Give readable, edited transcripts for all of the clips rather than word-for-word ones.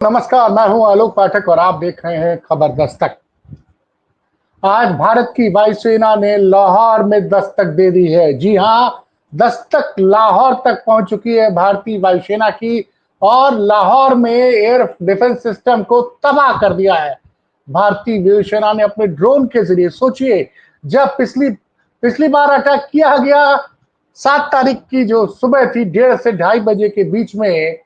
नमस्कार, मैं हूं आलोक पाठक और आप देख रहे हैं खबर दस्तक। आज भारत की वायुसेना ने लाहौर में दस्तक दे दी है। जी हां, दस्तक लाहौर तक पहुंच चुकी है भारतीय वायुसेना की और लाहौर में एयर डिफेंस सिस्टम को तबाह कर दिया है। भारतीय वायुसेना ने अपने ड्रोन के जरिए, सोचिए, जब पिछली पिछली बार अटैक किया गया 7 तारीख की जो सुबह थी 1:30 से 2:30 बजे के बीच में,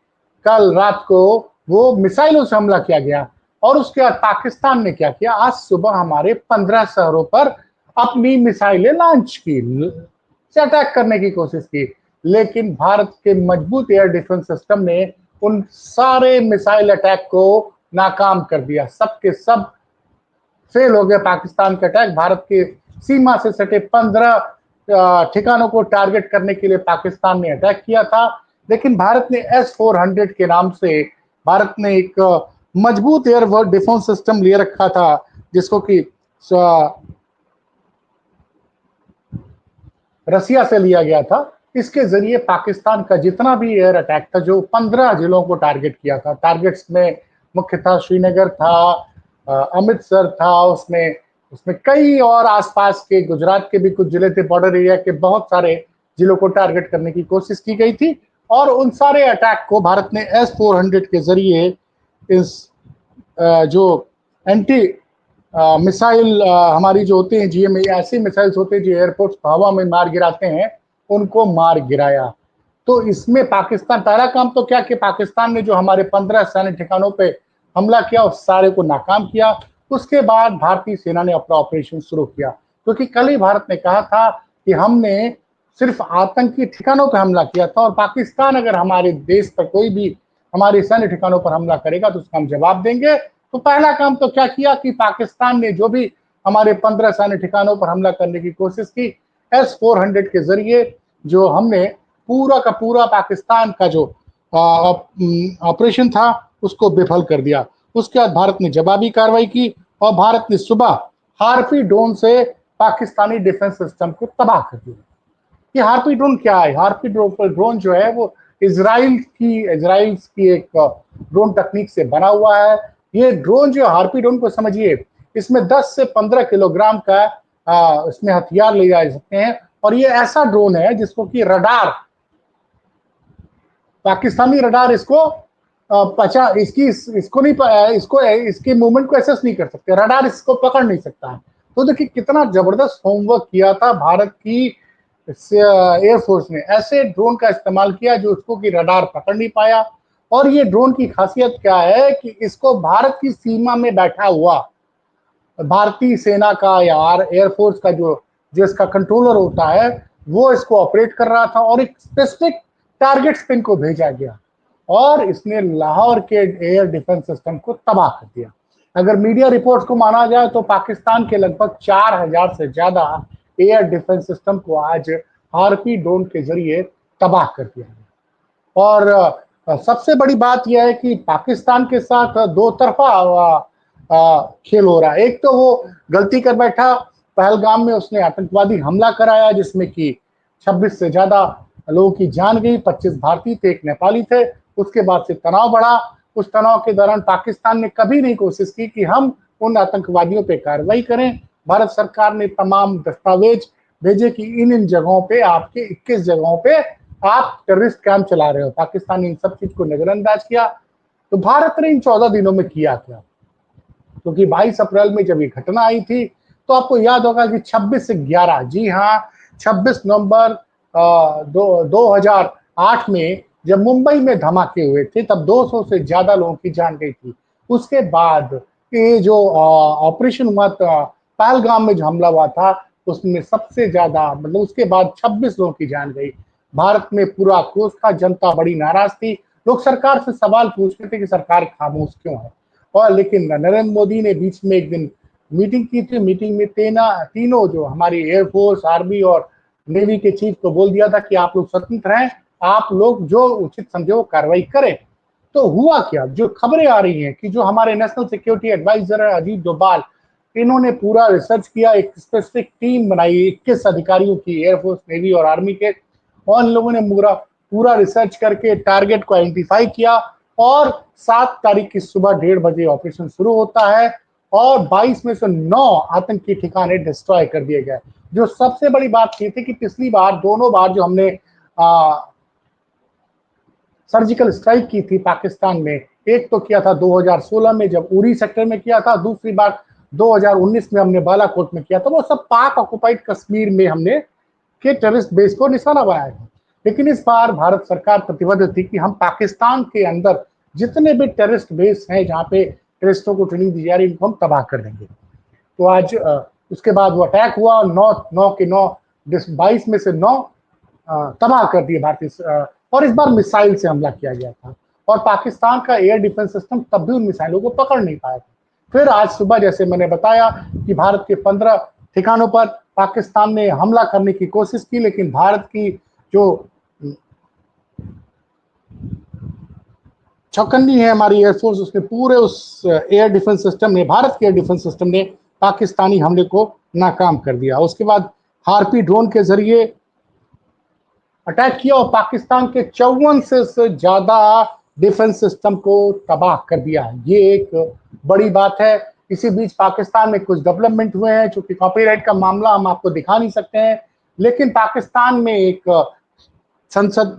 कल रात को वो मिसाइलों से हमला किया गया। और उसके बाद पाकिस्तान ने क्या किया, आज सुबह हमारे 15 शहरों पर अपनी मिसाइलें लॉन्च की, से अटैक करने की कोशिश की। लेकिन भारत के मजबूत एयर डिफेंस सिस्टम ने उन सारे मिसाइल अटैक को नाकाम कर दिया। सब के सब फेल हो गया। पाकिस्तान का अटैक, भारत के सीमा से सटे 15 ठिकानों को टारगेट करने के लिए पाकिस्तान ने अटैक किया था। लेकिन भारत ने S-400 के नाम से भारत ने एक मजबूत एयर डिफेंस सिस्टम लिए रखा था, जिसको कि रसिया से लिया गया था। इसके जरिए पाकिस्तान का जितना भी एयर अटैक था, जो 15 जिलों को टारगेट किया था, टारगेट्स में मुख्यतः श्रीनगर था, अमृतसर था, उसमें उसमें कई और आसपास के गुजरात के भी कुछ जिले थे, बॉर्डर एरिया के बहुत सारे जिलों को टारगेट करने की कोशिश की गई थी। और उन सारे अटैक को भारत ने S-400 के जरिए इस जो एंटी मिसाइल हमारी जो होते हैं GM, ऐसे मिसाइल्स होते हैं जो एयरपोर्ट्स हवा में मार गिराते हैं, उनको मार गिराया। तो इसमें पाकिस्तान, पहला काम तो क्या कि पाकिस्तान ने जो हमारे 15 सैन्य ठिकानों पे हमला किया, उस सारे को नाकाम किया। उसके बाद भारतीय सेना ने अपना ऑपरेशन शुरू किया, क्योंकि कल ही भारत ने कहा था कि हमने सिर्फ आतंकी ठिकानों पर हमला किया था और पाकिस्तान अगर हमारे देश पर कोई भी हमारे सैन्य ठिकानों पर हमला करेगा तो उसका हम जवाब देंगे। तो पहला काम तो क्या किया कि पाकिस्तान ने जो भी हमारे 15 सैन्य ठिकानों पर हमला करने की कोशिश की, S-400 के जरिए जो हमने पूरा का पूरा पाकिस्तान का जो ऑपरेशन था उसको विफल कर दिया। उसके बाद भारत ने जवाबी कार्रवाई की और भारत ने सुबह हार्पी ड्रोन से पाकिस्तानी डिफेंस सिस्टम को तबाह कर दिया। ये हार्पी ड्रोन क्या है? हार्पी ड्रोन जो है वो इजराइल की एक ड्रोन तकनीक से बना हुआ है। ये ड्रोन, जो हार्पी ड्रोन को समझिए, इसमें 10 से 15 किलोग्राम का इसमें हथियार ले जा सकते हैं। और ये ऐसा ड्रोन है जिसको कि रडार, पाकिस्तानी रडार इसको पचा इसकी इसको नहीं, इसको इसकी मूवमेंट को एसेस नहीं कर सकते, रडार इसको पकड़ नहीं सकता है। तो देखिए कितना जबरदस्त होमवर्क किया था भारत की एयरफोर्स ने, ऐसे ड्रोन का इस्तेमाल किया जो उसको की रडार पकड़ नहीं पाया। और ये ड्रोन की खासियत क्या है कि इसको भारत की सीमा में बैठा हुआ भारतीय सेना का या एयरफोर्स का जो जो इसका कंट्रोलर होता है, वो इसको ऑपरेट कर रहा था और एक स्पेसिफिक टारगेट्स पे इनको भेजा गया और इसने लाहौर के एयर डिफेंस सिस्टम को तबाह कर दिया। अगर मीडिया रिपोर्ट्स को माना जाए तो पाकिस्तान के लगभग 4000 से ज्यादा एयर डिफेंस सिस्टम को आज हार्पी ड्रोन के जरिए तबाह कर दिया गया। और सबसे बड़ी बात यह है कि पाकिस्तान के साथ दो तरफा खेल हो रहा है। एक तो वो गलती कर बैठा, पहलगाम में उसने आतंकवादी हमला कराया जिसमें कि 26 से ज्यादा लोगों की जान गई, 25 भारतीय थे, एक नेपाली थे। उसके बाद से तनाव बढ़ा। उस तनाव के दौरान पाकिस्तान ने कभी नहीं कोशिश की कि हम उन आतंकवादियों पे कार्रवाई करें। भारत सरकार ने तमाम दस्तावेज भेजे कि इन इन जगहों पे, आपके 21 जगहों पे आप टेररिस्ट कैंप चला रहे हो। पाकिस्तान ने इन सब चीज को नजरअंदाज किया। तो भारत ने इन 14 दिनों में किया क्या? क्योंकि 22 अप्रैल में जब ये घटना आई थी तो आपको याद होगा कि 26 से 11, जी हाँ, 26 नवंबर 2008 में जब मुंबई में धमाके हुए थे तब 200 से ज्यादा लोगों की जान गई थी। उसके बाद ये जो ऑपरेशन हुआ था पहलगाम में, जो हमला हुआ था, उसमें सबसे ज्यादा, मतलब उसके बाद 26 लोगों की जान गई। भारत में पूरा आक्रोश था, जनता बड़ी नाराज थी, लोग सरकार से सवाल पूछते थे कि सरकार खामोश क्यों है। और लेकिन नरेंद्र मोदी ने बीच में एक दिन मीटिंग की थी। मीटिंग में तीनों जो हमारी एयरफोर्स, आर्मी और नेवी के चीफ को बोल दिया था कि आप लोग स्वतंत्र हैं, आप लोग जो उचित समझे वो कार्रवाई करें। तो हुआ क्या, जो खबरें आ रही हैं कि जो हमारे नेशनल सिक्योरिटी एडवाइजर है अजीत डोभाल, इन्होंने पूरा रिसर्च किया, एक स्पेसिफिक टीम बनाई 21 अधिकारियों की, एयरफोर्स, नेवी और आर्मी के। और इन लोगों ने पूरा पूरा रिसर्च करके टारगेट को आइडेंटिफाई किया और 7 तारीख की सुबह 1:30 बजे ऑपरेशन शुरू होता है और 22 में से 9 आतंकी ठिकाने डिस्ट्रॉय कर दिए गए। जो सबसे बड़ी बात ये थी कि पिछली बार दोनों बार जो हमने सर्जिकल स्ट्राइक की थी पाकिस्तान में, एक तो किया था 2016 में जब उरी सेक्टर में किया था, दूसरी बार 2019 में हमने बालाकोट में किया था। वो सब पाक ऑक्युपाइड कश्मीर में हमने के टेररिस्ट बेस को निशाना बनाया था। लेकिन इस बार भारत सरकार प्रतिबद्ध थी कि हम पाकिस्तान के अंदर जितने भी टेररिस्ट बेस हैं जहां पे टेररिस्टों को ट्रेनिंग दी जा रही है, इनको हम तबाह कर देंगे। तो आज उसके बाद वो अटैक हुआ, 9 के 9 22 में से 9 तबाह कर दिए भारतीय, और इस बार मिसाइल से हमला किया गया था और पाकिस्तान का एयर डिफेंस सिस्टम तब भी उन मिसाइलों को पकड़ नहीं पाया था। फिर आज सुबह जैसे मैंने बताया कि भारत के 15 ठिकानों पर पाकिस्तान ने हमला करने की कोशिश की, लेकिन भारत की जो चौकन्नी है हमारी एयरफोर्स, उसने पूरे उस एयर डिफेंस सिस्टम ने, भारत के एयर डिफेंस सिस्टम ने पाकिस्तानी हमले को नाकाम कर दिया। उसके बाद हार्पी ड्रोन के जरिए अटैक किया और पाकिस्तान के 54 से ज्यादा डिफेंस सिस्टम को तबाह कर दिया। ये एक बड़ी बात है। इसी बीच पाकिस्तान में कुछ डेवलपमेंट हुए हैं, चूंकि कॉपीराइट का मामला हम आपको दिखा नहीं सकते हैं, लेकिन पाकिस्तान में एक संसद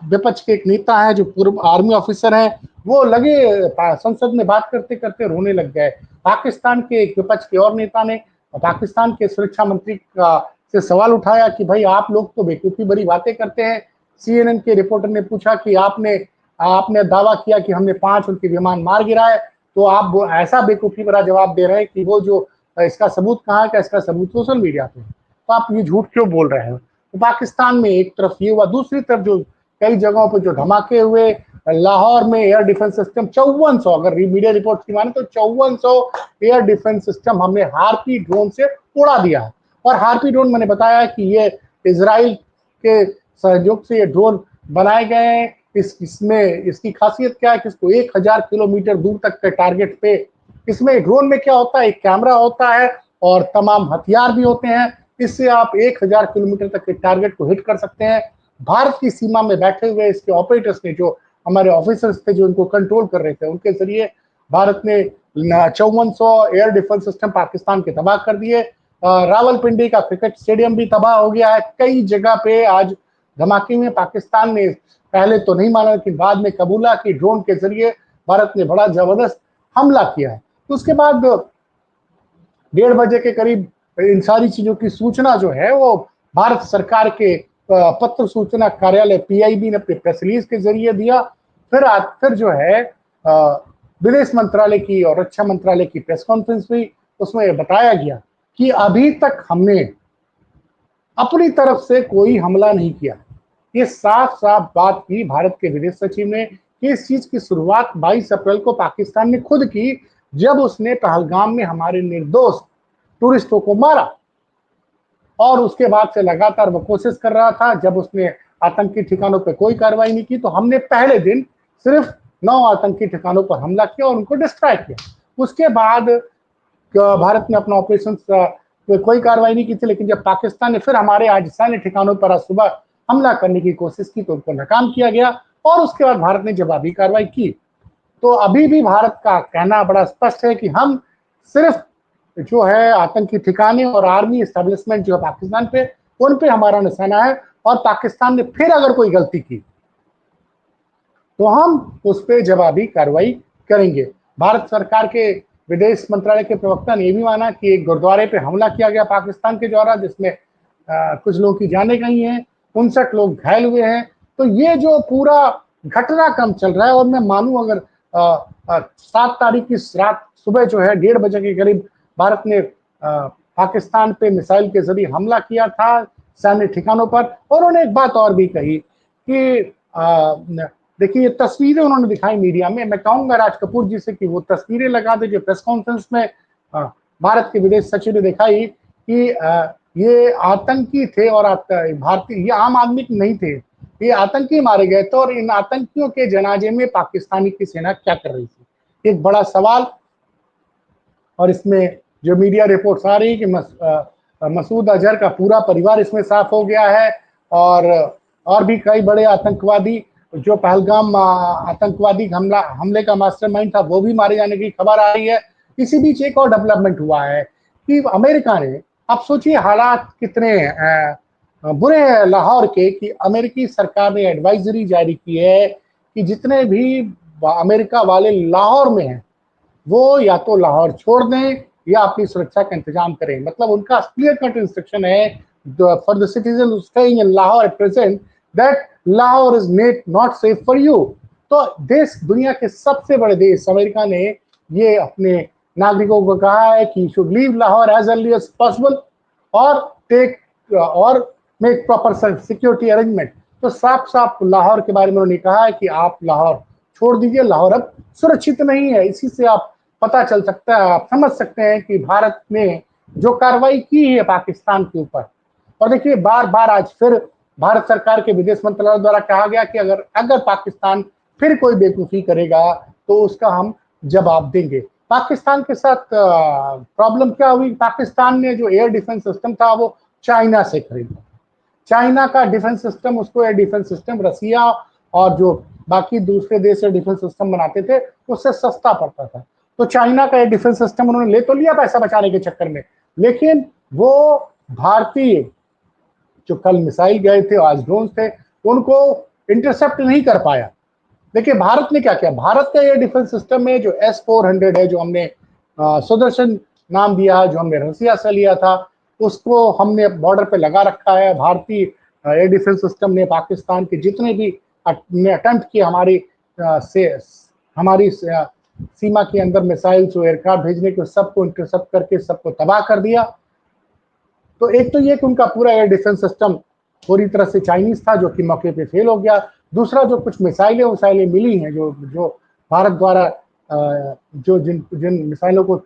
विपक्ष के एक नेता है जो पूर्व आर्मी ऑफिसर हैं, वो लगे संसद में बात करते करते रोने लग गए। पाकिस्तान के एक विपक्ष के और नेता ने पाकिस्तान के सुरक्षा मंत्री का से सवाल उठाया कि भाई आप लोग तो बेवकूफ़ी भरी बातें करते हैं। सीएनएन के रिपोर्टर ने पूछा कि आपने आपने दावा किया कि हमने 5 उनके विमान मार गिराए, तो आप ऐसा बेवकूफ़ी भरा जवाब दे रहे हैं कि वो जो इसका सबूत कहाँ है, इसका सबूत सोशल मीडिया पे है, तो आप ये झूठ क्यों बोल रहे हो। तो पाकिस्तान में एक तरफ ये हुआ, दूसरी तरफ जो कई जगहों पर जो धमाके हुए, लाहौर में एयर डिफेंस सिस्टम 5400, अगर मीडिया रिपोर्ट की माने तो 5400 एयर डिफेंस सिस्टम हमने हार्पी ड्रोन से उड़ा दिया। और हार्पी ड्रोन मैंने बताया कि ये इजराइल के सहयोग से ये ड्रोन बनाए गए हैं। इसमें इसकी खासियत क्या है कि इसको 1000 किलोमीटर दूर तक के टारगेट पे, इसमें ड्रोन में क्या होता है, एक कैमरा होता है और तमाम हथियार भी होते हैं। इससे आप 1000 किलोमीटर तक के टारगेट को हिट कर सकते हैं। भारत की सीमा में बैठे हुए इसके ऑपरेटर्स ने, जो हमारे ऑफिसर्स थे जो इनको कंट्रोल कर रहे थे, उनके जरिए भारत ने 5400 एयर डिफेंस सिस्टम पाकिस्तान के तबाह कर दिए। रावलपिंडी का क्रिकेट स्टेडियम भी तबाह हो गया है। कई जगह पे आज धमाके में पाकिस्तान ने पहले तो नहीं माना, लेकिन बाद में कबूला कि ड्रोन के जरिए भारत ने बड़ा जबरदस्त हमला किया है। तो उसके बाद 1:30 बजे के करीब इन सारी चीजों की सूचना जो है वो भारत सरकार के पत्र सूचना कार्यालय पीआईबी ने अपने प्रेस रिलीज के जरिए दिया। फिर जो है विदेश मंत्रालय की और रक्षा मंत्रालय की प्रेस कॉन्फ्रेंस हुई, उसमें बताया गया कि अभी तक हमने अपनी तरफ से कोई हमला नहीं किया। ये साफ साफ बात की भारत के विदेश सचिव ने कि इस चीज की शुरुआत 22 अप्रैल को पाकिस्तान ने खुद की, जब उसने पहलगाम में हमारे निर्दोष टूरिस्टों को मारा, और उसके बाद से लगातार वो कोशिश कर रहा था। जब उसने आतंकी ठिकानों पर कोई कार्रवाई नहीं की तो हमने पहले दिन सिर्फ 9 आतंकी ठिकानों पर हमला किया और उनको डिस्ट्रॉय किया। उसके बाद भारत ने अपना ऑपरेशन कोई कार्रवाई नहीं की थी, लेकिन जब पाकिस्तान ने फिर हमारे आज सैन्य ठिकानों पर आज सुबह हमला करने की कोशिश की तो उनको नाकाम किया गया और उसके बाद भारत ने जवाबी कार्रवाई की। तो अभी भी भारत का कहना बड़ा स्पष्ट है कि हम सिर्फ जो है आतंकी ठिकाने और आर्मी एस्टेब्लिशमेंट जो है पाकिस्तान पे, उन पे हमारा निशाना है, और पाकिस्तान ने फिर अगर कोई गलती की तो हम उस पर जवाबी कार्रवाई करेंगे। भारत सरकार के विदेश मंत्रालय के प्रवक्ता ने यह भी माना कि एक गुरुद्वारे पे हमला किया गया पाकिस्तान के द्वारा, जिसमें कुछ लोगों की जानें गई हैं, 59 लोग घायल हुए हैं। तो ये जो पूरा घटनाक्रम चल रहा है, और मैं मानूं अगर 7 तारीख की रात सुबह जो है 1:30 बजे के करीब भारत ने पाकिस्तान पे मिसाइल के जरिए हमला किया था सैन्य ठिकानों पर। और उन्होंने एक बात और भी कही कि देखिए ये तस्वीरें उन्होंने दिखाई मीडिया में, मैं कहूंगा राज कपूर जी से कि वो तस्वीरें लगा दे जो प्रेस कॉन्फ्रेंस में भारत के विदेश सचिव ने दिखाई कि ये आतंकी थे और भारतीय, ये आम आदमी नहीं थे, ये आतंकी मारे गए थे। और इन आतंकियों के जनाजे में पाकिस्तानी की सेना क्या कर रही थी, एक बड़ा सवाल। और इसमें जो मीडिया रिपोर्ट्स आ रही कि मसूद अजहर का पूरा परिवार इसमें साफ हो गया है, और भी कई बड़े आतंकवादी जो पहलगाम आतंकवादी हमले का मास्टरमाइंड था वो भी मारे जाने की खबर आ रही है। इसी बीच एक और डेवलपमेंट हुआ है कि अमेरिका ने, आप सोचिए हालात कितने बुरे हैं लाहौर के, कि अमेरिकी सरकार ने एडवाइजरी जारी की है कि जितने भी अमेरिका वाले लाहौर में हैं वो या तो लाहौर छोड़ दें या अपनी सुरक्षा का इंतजाम करें। मतलब उनका क्लियर कट इंस्ट्रक्शन है for the citizen staying in Lahore at present that Lahore is not safe for you. तो देश, दुनिया के सबसे बड़े देश अमेरिका ने ये अपने नागरिकों को कहा है कि should leave Lahore as early as possible और टेक और मेक प्रॉपर सिक्योरिटी अरेंजमेंट। तो साफ साफ लाहौर के बारे में उन्होंने कहा है कि आप लाहौर छोड़ दीजिए, लाहौर अब सुरक्षित नहीं है। इसी से आप पता चल सकता है, आप समझ सकते हैं कि भारत ने जो कार्रवाई की है पाकिस्तान के ऊपर। और देखिए बार बार आज फिर भारत सरकार के विदेश मंत्रालय द्वारा कहा गया कि अगर अगर पाकिस्तान फिर कोई बेवकूफी करेगा तो उसका हम जवाब देंगे। पाकिस्तान के साथ प्रॉब्लम क्या हुई, पाकिस्तान ने जो एयर डिफेंस सिस्टम था वो चाइना से खरीदा। चाइना का डिफेंस सिस्टम, उसको एयर डिफेंस सिस्टम रसिया और जो बाकी दूसरे देश से डिफेंस सिस्टम बनाते थे उससे सस्ता पड़ता था। तो चाइना का एयर डिफेंस सिस्टम उन्होंने ले तो लिया पैसा बचाने के चक्कर में, लेकिन वो भारतीय जो कल मिसाइल गए थे, आज ड्रोन थे, उनको इंटरसेप्ट नहीं कर पाया। देखिए भारत ने क्या किया, भारत का एयर डिफेंस सिस्टम में जो S-400 है, जो हमने सुदर्शन नाम दिया है, जो हमने रसिया से लिया था, उसको हमने बॉर्डर पे लगा रखा है। भारतीय एयर डिफेंस सिस्टम ने पाकिस्तान के जितने भी अटेम्प्ट किए हमारी सीमा के अंदर मिसाइल्स और एयरक्राफ्ट भेजने के, सबको इंटरसेप्ट करके सबको तबाह कर दिया। तो एक तो ये कि उनका पूरा एयर डिफेंस सिस्टम पूरी तरह से चाइनीज था, जो कि मौके पे फेल हो गया। दूसरा, जो कुछ मिसाइलें मिली हैं, जो जो भारत द्वारा जो जिन जिन मिसाइलों को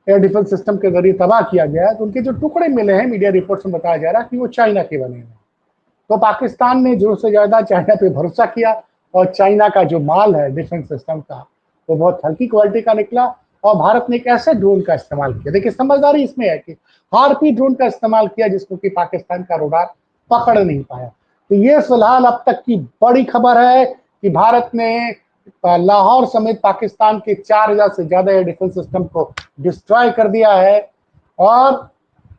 एयर डिफेंस सिस्टम के जरिए तबाह किया गया है, तो उनके जो टुकड़े मिले हैं, मीडिया रिपोर्ट्स में बताया जा रहा है कि वो चाइना के बने हैं। तो पाकिस्तान ने जरूरत से ज्यादा चाइना पे भरोसा किया और चाइना का जो माल है डिफेंस सिस्टम का वो बहुत हल्की क्वालिटी का निकला। और भारत ने एक ऐसे ड्रोन का इस्तेमाल किया, देखिए समझदारी इसमें है कि हार्पी ड्रोन का इस्तेमाल किया जिसको कि पाकिस्तान का रडार पकड़ नहीं पाया। तो ये फिलहाल अब तक की बड़ी खबर है कि भारत ने लाहौर समेत पाकिस्तान के 4000 से ज्यादा एयर डिफेंस सिस्टम को डिस्ट्रॉय कर दिया है और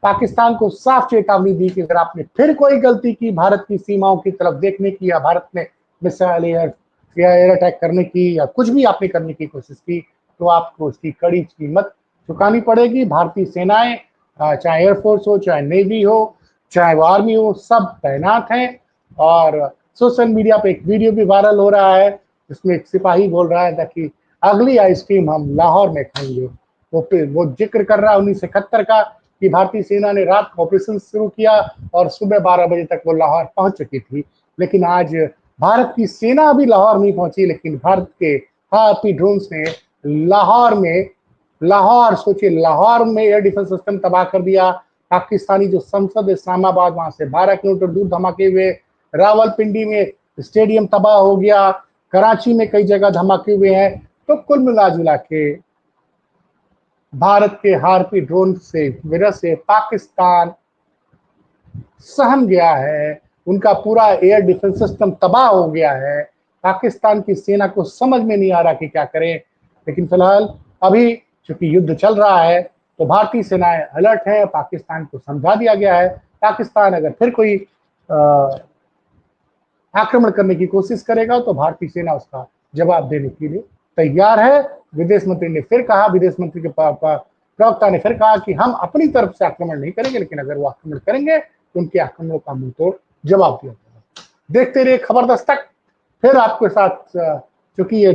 पाकिस्तान को साफ चेतावनी दी कि अगर आपने फिर कोई गलती की भारत की सीमाओं की तरफ देखने की, या भारत में मिसाइल एयर अटैक करने की, या कुछ भी आपने करने की कोशिश की, तो आपको उसकी कड़ी कीमत चुकानी पड़ेगी। भारतीय सेनाएं, चाहे एयरफोर्स हो, चाहे नेवी हो, चाहे वो आर्मी हो, सब तैनात हैं। और सोशल मीडिया पे एक वीडियो भी वायरल हो रहा है जिसमें एक सिपाही बोल रहा है कि अगली आइसक्रीम हम लाहौर में खाएंगे। वो जिक्र कर रहा है 1971 का, कि भारतीय सेना ने रात को ऑपरेशन शुरू किया और सुबह 12 बजे तक वो लाहौर पहुंच चुकी थी। लेकिन आज भारत की सेना अभी लाहौर नहीं पहुंची, लेकिन भारत के हार्पी ड्रोन्स ने सोचिए लाहौर में एयर डिफेंस सिस्टम तबाह कर दिया। पाकिस्तानी जो संसद इस्लामाबाद, वहां से 12 किलोमीटर दूर धमाके हुए। रावलपिंडी में स्टेडियम तबाह हो गया। कराची में कई जगह धमाके हुए हैं। तो कुल मिला के भारत के हार्पी ड्रोन से वजह से पाकिस्तान सहम गया है, उनका पूरा एयर डिफेंस सिस्टम तबाह हो गया है। पाकिस्तान की सेना को समझ में नहीं आ रहा कि क्या करें। लेकिन फिलहाल अभी चूंकि युद्ध चल रहा है तो भारतीय सेनाएं अलर्ट है, पाकिस्तान को समझा दिया गया है। पाकिस्तान अगर फिर कोई आक्रमण करने की कोशिश करेगा तो भारतीय सेना उसका जवाब देने के लिए तैयार है। विदेश मंत्री ने फिर कहा, विदेश मंत्री के प्रवक्ता ने फिर कहा कि हम अपनी तरफ से आक्रमण नहीं करेंगे, लेकिन अगर वो आक्रमण करेंगे तो उनके आक्रमणों का मुंह तोड़ जवाब दिया जाएगा। देखते रहिए खबर दस्तक। फिर आपके साथ, क्योंकि ये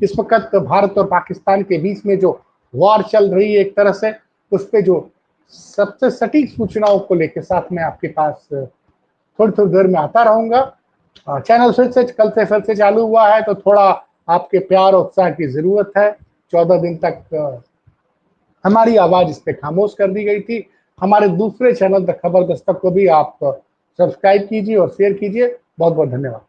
इस वक्त भारत और पाकिस्तान के बीच में जो वॉर चल रही है एक तरह से, उस पर जो सबसे सटीक सूचनाओं को लेकर साथ में आपके पास थोड़ी थोड़ी देर में आता रहूंगा। चैनल फिर से कल से फिर से चालू हुआ है, तो थोड़ा आपके प्यार और उत्साह की जरूरत है। 14 दिन तक हमारी आवाज इस पे खामोश कर दी गई थी। हमारे दूसरे चैनल द खबर दस्तक को भी आप सब्सक्राइब कीजिए और शेयर कीजिए। बहुत बहुत धन्यवाद।